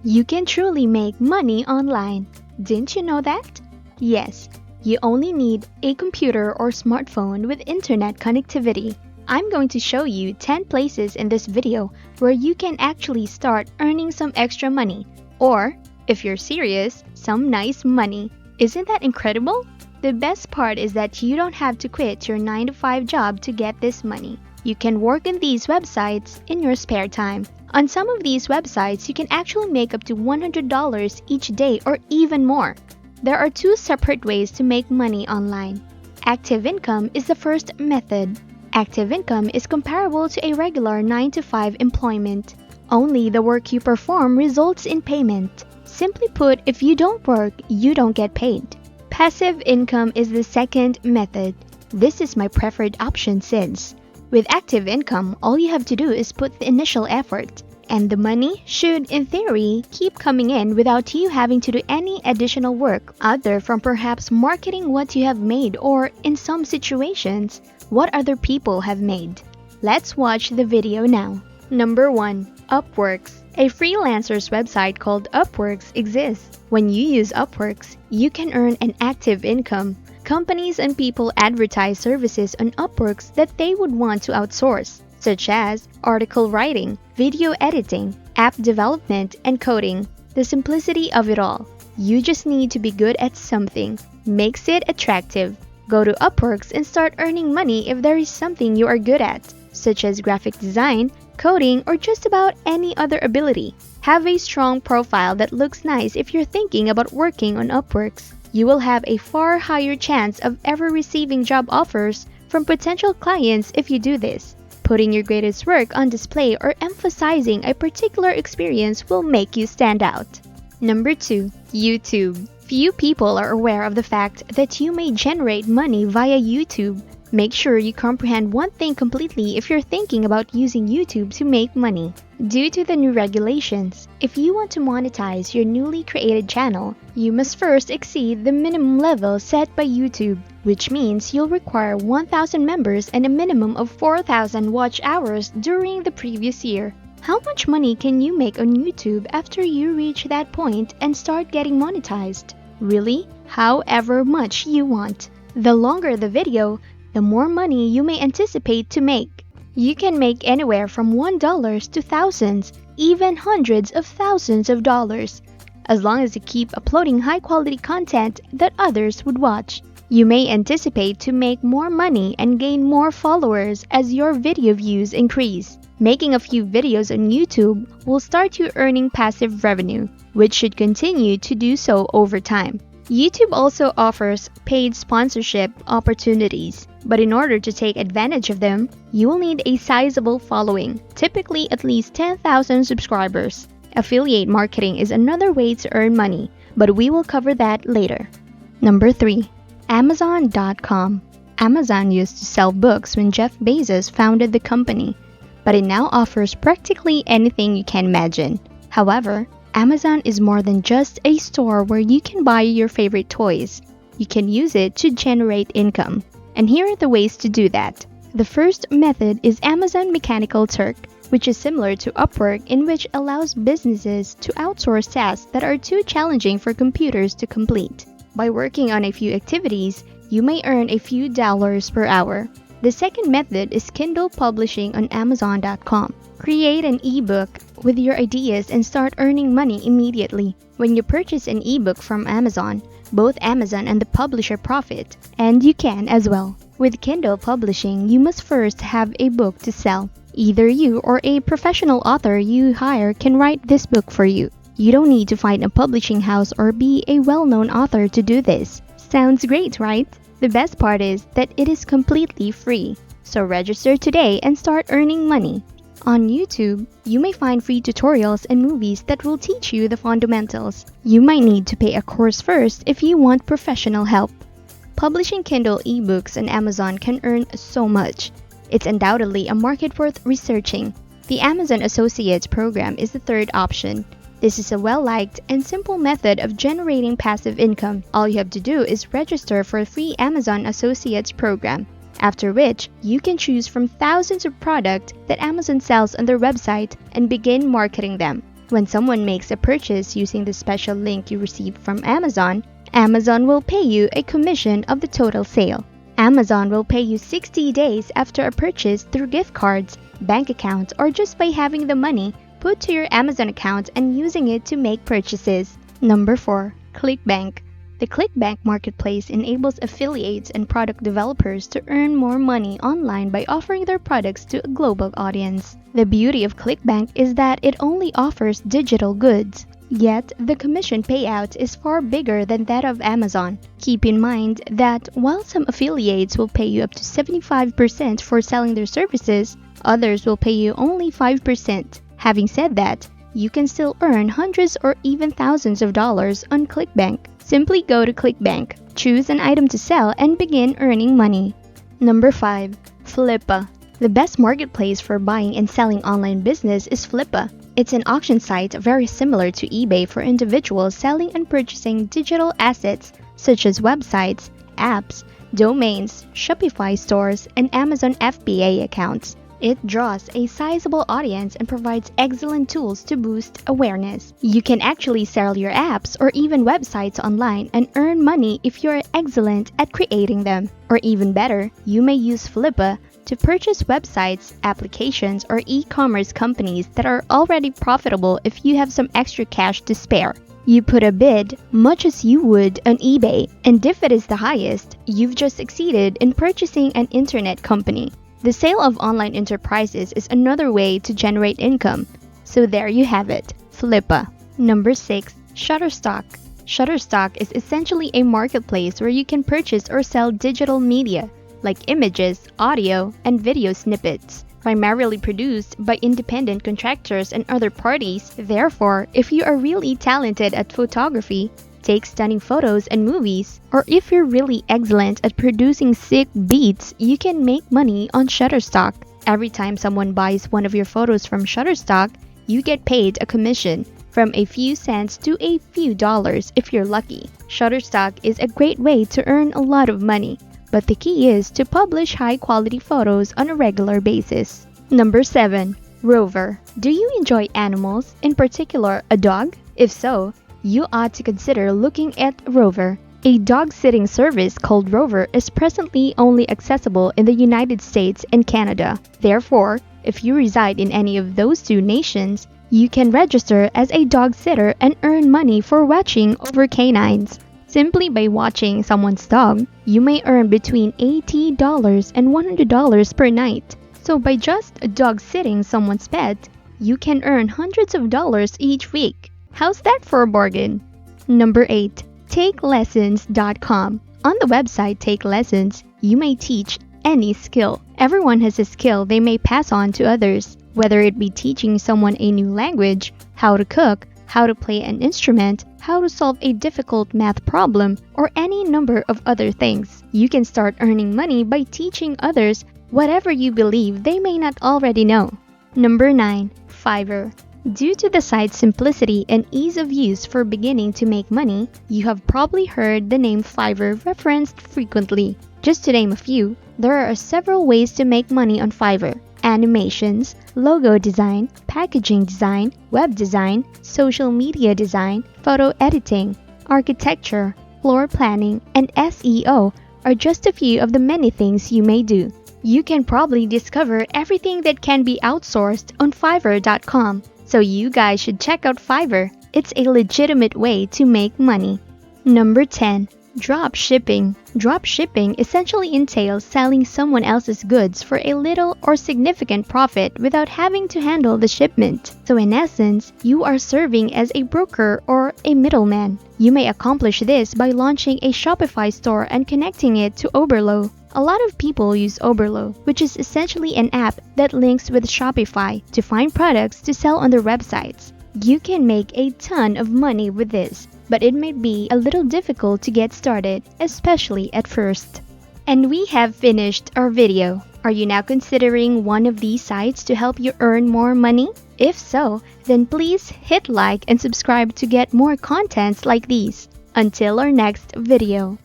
You can truly make money online. Didn't you know that? Yes, you only need a computer or smartphone with internet connectivity. I'm going to show you 10 places in this video where you can actually start earning some extra money. Or, if you're serious, some nice money. Isn't that incredible? The best part is that you don't have to quit your 9-to-5 job to get this money. You can work on these websites in your spare time. On some of these websites, you can actually make up to $100 each day or even more. There are 2 separate ways to make money online. Active income is the first method. Active income is comparable to a regular 9-to-5 employment. Only the work you perform results in payment. Simply put, if you don't work, you don't get paid. Passive income is the second method. This is my preferred option since, with active income, all you have to do is put the initial effort, and the money should, in theory, keep coming in without you having to do any additional work other from perhaps marketing what you have made or, in some situations, what other people have made. Let's watch the video now. Number 1. Upworks. A freelancer's website called Upworks exists. When you use Upworks, you can earn an active income. Companies and people advertise services on Upworks that they would want to outsource, such as article writing, video editing, app development, and coding. The simplicity of it all. You just need to be good at something. Makes it attractive. Go to Upworks and start earning money if there is something you are good at, such as graphic design, coding, or just about any other ability. Have a strong profile that looks nice if you're thinking about working on Upworks. You will have a far higher chance of ever receiving job offers from potential clients if you do this. Putting your greatest work on display or emphasizing a particular experience will make you stand out. Number 2. YouTube. Few people are aware of the fact that you may generate money via YouTube. Make sure you comprehend one thing completely if you're thinking about using YouTube to make money. Due to the new regulations, if you want to monetize your newly created channel, you must first exceed the minimum level set by YouTube, which means you'll require 1,000 members and a minimum of 4,000 watch hours during the previous year. How much money can you make on YouTube after you reach that point and start getting monetized? Really? However much you want. The longer the video, the more money you may anticipate to make. You can make anywhere from $1 to thousands, even hundreds of thousands of dollars, as long as you keep uploading high-quality content that others would watch. You may anticipate to make more money and gain more followers as your video views increase. Making a few videos on YouTube will start you earning passive revenue, which should continue to do so over time. YouTube also offers paid sponsorship opportunities, but in order to take advantage of them, you will need a sizable following, typically at least 10,000 subscribers. Affiliate marketing is another way to earn money, but we will cover that later. Number 3. Amazon.com. Amazon used to sell books when Jeff Bezos founded the company, but it now offers practically anything you can imagine. However, Amazon is more than just a store where you can buy your favorite toys. You can use it to generate income. And here are the ways to do that. The first method is Amazon Mechanical Turk, which is similar to Upwork, in which allows businesses to outsource tasks that are too challenging for computers to complete. By working on a few activities, you may earn a few dollars per hour. The second method is Kindle Publishing on Amazon.com. Create an ebook with your ideas and start earning money immediately. When you purchase an ebook from Amazon, both Amazon and the publisher profit, and you can as well. With Kindle Publishing, you must first have a book to sell. Either you or a professional author you hire can write this book for you. You don't need to find a publishing house or be a well-known author to do this. Sounds great, right? The best part is that it is completely free. So register today and start earning money. On YouTube, you may find free tutorials and movies that will teach you the fundamentals. You might need to pay a course first if you want professional help. Publishing Kindle ebooks on Amazon can earn so much. It's undoubtedly a market worth researching. The Amazon Associates program is the third option. This is a well-liked and simple method of generating passive income. All you have to do is register for a free Amazon Associates program, after which you can choose from thousands of products that Amazon sells on their website and begin marketing them. When someone makes a purchase using the special link you received from Amazon, Amazon will pay you a commission of the total sale. Amazon will pay you 60 days after a purchase through gift cards, bank accounts, or just by having the money put to your Amazon account and using it to make purchases. Number 4. ClickBank. The ClickBank marketplace enables affiliates and product developers to earn more money online by offering their products to a global audience. The beauty of ClickBank is that it only offers digital goods. Yet, the commission payout is far bigger than that of Amazon. Keep in mind that while some affiliates will pay you up to 75% for selling their services, others will pay you only 5%. Having said that, you can still earn hundreds or even thousands of dollars on ClickBank. Simply go to ClickBank, choose an item to sell, and begin earning money. Number 5. Flippa. The best marketplace for buying and selling online business is Flippa. It's an auction site very similar to eBay for individuals selling and purchasing digital assets such as websites, apps, domains, Shopify stores, and Amazon FBA accounts. It draws a sizable audience and provides excellent tools to boost awareness. You can actually sell your apps or even websites online and earn money if you're excellent at creating them. Or even better, you may use Flippa to purchase websites, applications, or e-commerce companies that are already profitable if you have some extra cash to spare. You put a bid, much as you would on eBay, and if it is the highest, you've just succeeded in purchasing an internet company. The sale of online enterprises is another way to generate income. So there you have it, Flippa. Number 6. Shutterstock. Shutterstock is essentially a marketplace where you can purchase or sell digital media, like images, audio, and video snippets, primarily produced by independent contractors and other parties. Therefore, if you are really talented at photography, take stunning photos and movies, or if you're really excellent at producing sick beats, you can make money on Shutterstock. Every time someone buys one of your photos from Shutterstock, you get paid a commission, from a few cents to a few dollars if you're lucky. Shutterstock is a great way to earn a lot of money, but the key is to publish high-quality photos on a regular basis. Number 7. Rover. Do you enjoy animals, in particular a dog? If so, you ought to consider looking at Rover. A dog-sitting service called Rover is presently only accessible in the United States and Canada. Therefore, if you reside in any of those two nations, you can register as a dog sitter and earn money for watching over canines. Simply by watching someone's dog, you may earn between $80 and $100 per night. So by just dog sitting someone's pet, you can earn hundreds of dollars each week. How's that for a bargain? Number 8. TakeLessons.com. On the website Take Lessons, you may teach any skill. Everyone has a skill they may pass on to others, whether it be teaching someone a new language, how to cook, how to play an instrument, how to solve a difficult math problem, or any number of other things. You can start earning money by teaching others whatever you believe they may not already know. Number 9. Fiverr. Due to the site's simplicity and ease of use for beginning to make money, you have probably heard the name Fiverr referenced frequently. Just to name a few, there are several ways to make money on Fiverr: animations, logo design, packaging design, web design, social media design, photo editing, architecture, floor planning, and SEO are just a few of the many things you may do. You can probably discover everything that can be outsourced on Fiverr.com. So you guys should check out Fiverr. It's a legitimate way to make money. Number 10. Dropshipping. Dropshipping essentially entails selling someone else's goods for a little or significant profit without having to handle the shipment. So in essence, you are serving as a broker or a middleman. You may accomplish this by launching a Shopify store and connecting it to Oberlo. A lot of people use Oberlo, which is essentially an app that links with Shopify to find products to sell on their websites. You can make a ton of money with this, but it may be a little difficult to get started, especially at first. And we have finished our video. Are you now considering one of these sites to help you earn more money? If so, then please hit like and subscribe to get more contents like these. Until our next video.